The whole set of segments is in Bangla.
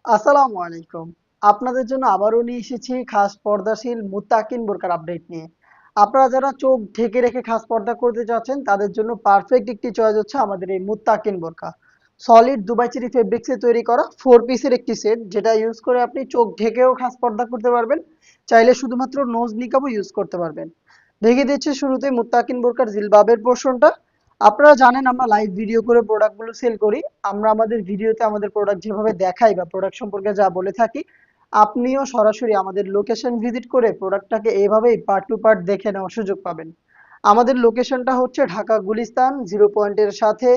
আসসালামু আলাইকুম। আপনাদের জন্য আবারও নিয়ে এসেছি খাস পর্দাশীল মুত্তাকিন বোরকার আপডেট নিয়ে। আপনারা যারা চোখ ঢেকে রেখে খাস পর্দা করতে চাচ্ছেন তাদের জন্য পারফেক্ট একটি চয়েস হচ্ছে আমাদের এই মুত্তাকিন বোরকা। সলিড দুবাই চেরি ফেব্রিক্সে তৈরি করা 4 পিসের একটি সেট, যেটা ইউজ করে আপনি চোখ ঢেকেও খাস পর্দা করতে পারবেন। চাইলে শুধুমাত্র নোজ নিকাবও ইউজ করতে পারবেন। দেখিয়ে দিচ্ছি শুরুতেই মুত্তাকিন বোরকার জিলবাবের পোর্শনটা। আপনারা জানেন আমরা লাইভ ভিডিও করে প্রোডাক্টগুলো সেল করি। আমরা আমাদের ভিডিওতে আমাদের প্রোডাক্ট যেভাবে দেখাই বা প্রোডাক্ট সম্পর্কে যা বলে থাকি, আপনিও সরাসরি আমাদের লোকেশন ভিজিট করে প্রোডাক্টটাকে এইভাবেই পার্ট টু পার্ট দেখে নেওয়ার সুযোগ পাবেন। আমাদের লোকেশনটা হচ্ছে ঢাকা গুলিস্তান 0 পয়েন্টের সাথে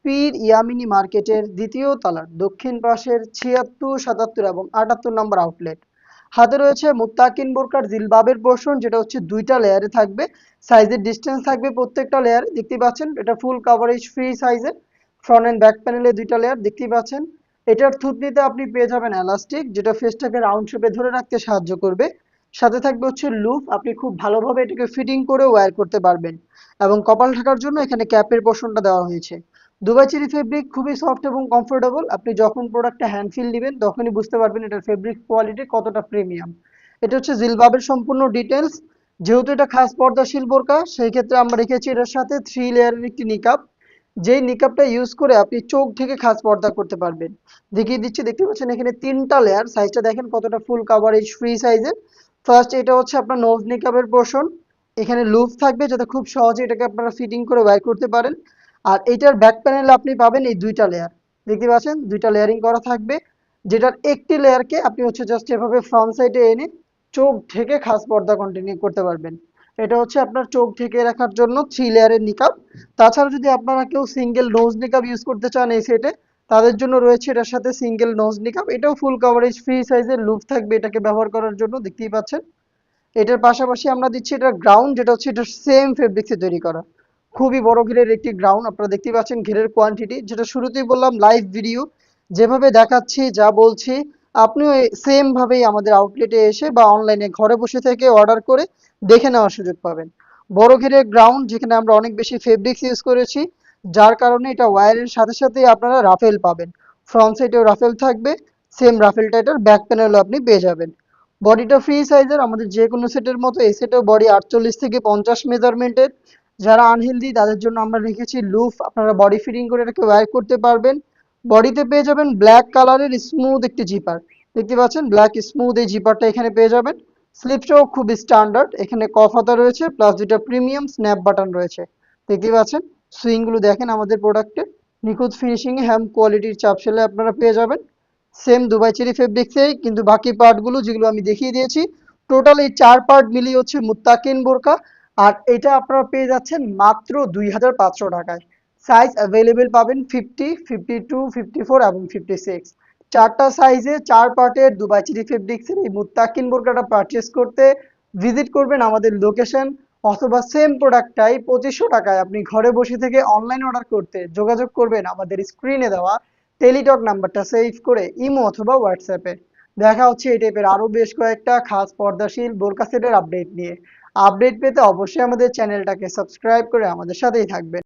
পীর ইয়ামিনী মার্কেটের দ্বিতীয় তলার দক্ষিণ পাশের ৭৬, ৭৭ এবং ৭৮ নম্বর আউটলেট। হাতে রয়েছে মুত্তাকিন বোরকার জিলবাবের পোর্শন, যেটা হচ্ছে 2টা লেয়ারে থাকবে। সাইজের ডিস্টেন্স থাকবে প্রত্যেকটা লেয়ারে, দেখতেই পাচ্ছেন। এটা ফুল কাভারেজ ফ্রি সাইজের। ফ্রন্ট এন্ড ব্যাক প্যানেলে 2টা লেয়ার দেখতেই পাচ্ছেন। এটার থুতনিতে আপনি পেয়ে যাবেন এলাস্টিক, যেটা ফেসটাকে রাউন্ড শেপে ধরে রাখতে সাহায্য করবে। সাথে থাকবে হচ্ছে লুপ, আপনি খুব ভালোভাবে এটাকে ফিটিং করে ওয়্যার করতে পারবেন। এবং কপাল ঢাকার জন্য এখানে ক্যাপের পোর্শনটা দেওয়া হয়েছে। দুবাই চেরি ফেব্রিক খুবই সফট এবং কমফোর্টেবল। আপনি যখন প্রোডাক্টটা হ্যান্ড ফিল দিবেন তখনই বুঝতে পারবেন এটার ফেব্রিক কোয়ালিটি কতটা প্রিমিয়াম। এটা হচ্ছে জিলবাবের সম্পূর্ণ ডিটেলস। যেহেতু এটা খাস পর্দাশীল বোরকা, সেই ক্ষেত্রে আমরা রেখেছি এটার সাথে 3 লেয়ারের একটি নিকাব। যেই নিকাবটা ইউজ করে আপনি চোখ থেকে খাস পর্দা করতে পারবেন। দেখিয়ে দিচ্ছি, দেখতে পাচ্ছেন এখানে 3টা লেয়ার। সাইজটা দেখেন কতটা ফুল কাভারেজ ফ্রি সাইজের। ফার্স্ট এটা হচ্ছে আপনার নোজ নিকাবের পোর্শন। এখানে লুপ থাকবে যাতে খুব সহজে এটাকে আপনারা ফিটিং করে বাইর করতে পারেন। আর এইটার ব্যাক প্যানেলে আপনি পাবেন এই 2টা লেয়ার। দেখতে পাচ্ছেন 2টা লেয়ারিং করা থাকবে, যেটার একটি লেয়ারকে আপনি হচ্ছে জাস্ট এভাবে ফ্রন্ট সাইডে এনে চোখ ঢেকে খাস পর্দা কন্টিনিউ করতে পারবেন। এটা হচ্ছে আপনার চোখ ঢেকে রাখার জন্য 3 লেয়ারের নিকাব। তাছাড়া যদি আপনারা কেউ সিঙ্গেল নোজ নিকাব ইউজ করতে চান এই সেটে, তাদের জন্য রয়েছে এটার সাথে সিঙ্গেল নোজ নিকাব। এটাও ফুল কভারেজ ফ্রি সাইজের, লুপ থাকবে এটাকে ব্যবহার করার জন্য, দেখতেই পাচ্ছেন। এটার পাশাপাশি আমরা দিচ্ছি এটার গ্রাউন্ড, যেটা হচ্ছে এটা সেম ফেব্রিক্সে তৈরি করা। খুবই বড় ঘেরের একটি গ্রাউন্ড। আপনারা দেখতেই পাচ্ছেন ঘেরের কোয়ান্টিটি, যেটা শুরুতেই বললাম লাইভ ভিডিও যেভাবে দেখাচ্ছি যা বলছি, আপনিও সেম ভাবেই আমাদের আউটলেটে এসে বা অনলাইনে ঘরে বসে থেকে অর্ডার করে দেখে নেওয়ার সুযোগ পাবেন। বড় ঘেরের গ্রাউন্ড, যেখানে আমরা অনেক বেশি ফেব্রিক্স ইউজ করেছি, যার কারণে এটা ওয়্যারের সাথে সাথেই আপনারা রাফেল পাবেন। ফ্রন্ট সাইডেও রাফেল থাকবে, সেম রাফেলটা এটার ব্যাক প্যানেলও আপনি পেয়ে যাবেন। বডিটা ফ্রি সাইজের, আমাদের যে কোনো সেটের মতো এই সেটেও বডি 48 থেকে 50 মেজারমেন্টের। যারা আনহেলদি তাদের জন্য আমরা রেখেছি লুফ, আপনারা বডি ফিটিং করে এটাকে ওয়্যার করতে পারবেন। বডিতে পেয়ে যাবেন ব্ল্যাক কালারের স্মুথ একটি জিপার। দেখতে পাচ্ছেন ব্ল্যাক স্মুথ এই জিপারটা এখানে পেয়ে যাবেন। স্লিপসটাও খুব স্ট্যান্ডার্ড, এখানে কফ হাতা রয়েছে প্লাস 2টা প্রিমিয়াম স্ন্যাপ বাটন রয়েছে। দেখতে পাচ্ছেন সুইংগুলো দেখেন আমাদের প্রোডাক্টের নিখুঁত ফিনিশিং হ্যাম কোয়ালিটির চাপ সেলাই আপনারা পেয়ে যাবেন। সেম দুবাই চেরি ফেব্রিক্সেই, কিন্তু বাকি পার্টগুলো যেগুলো আমি দেখিয়ে দিয়েছি, টোটাল এই 4 পার্ট মিলিয়ে হচ্ছে মুত্তাকিন বোরকা। আর এটা আপনারা পেয়ে যাচ্ছেন মাত্র 2500 টাকায়। সাইজ অ্যাভেলেবেল পাবেন 50, 52, 54 এবং 56। 4টা সাইজে 4 পার্টের দুবাই চেরি ফেব্রিক্সের এই মুত্তাকিন বোরকাটা পারচেস করতে ভিজিট করবেন আমাদের লোকেশন, অথবা সেম প্রোডাক্টটাই 2500 টাকায় আপনি ঘরে বসে থেকে অনলাইন অর্ডার করতে যোগাযোগ করবেন আমাদের স্ক্রিনে দেওয়া টেলিটক নাম্বারটা সেভ করে ইমো অথবা হোয়াটসঅ্যাপে। দেখা হচ্ছে এই টাইপের আরো বেশ কয়েকটা খাস পর্দাশীল বোরকা সেটের আপডেট নিয়ে। আপডেট পেতে অবশ্যই আমাদের চ্যানেলটাকে সাবস্ক্রাইব করে আমাদের সাথেই থাকবেন।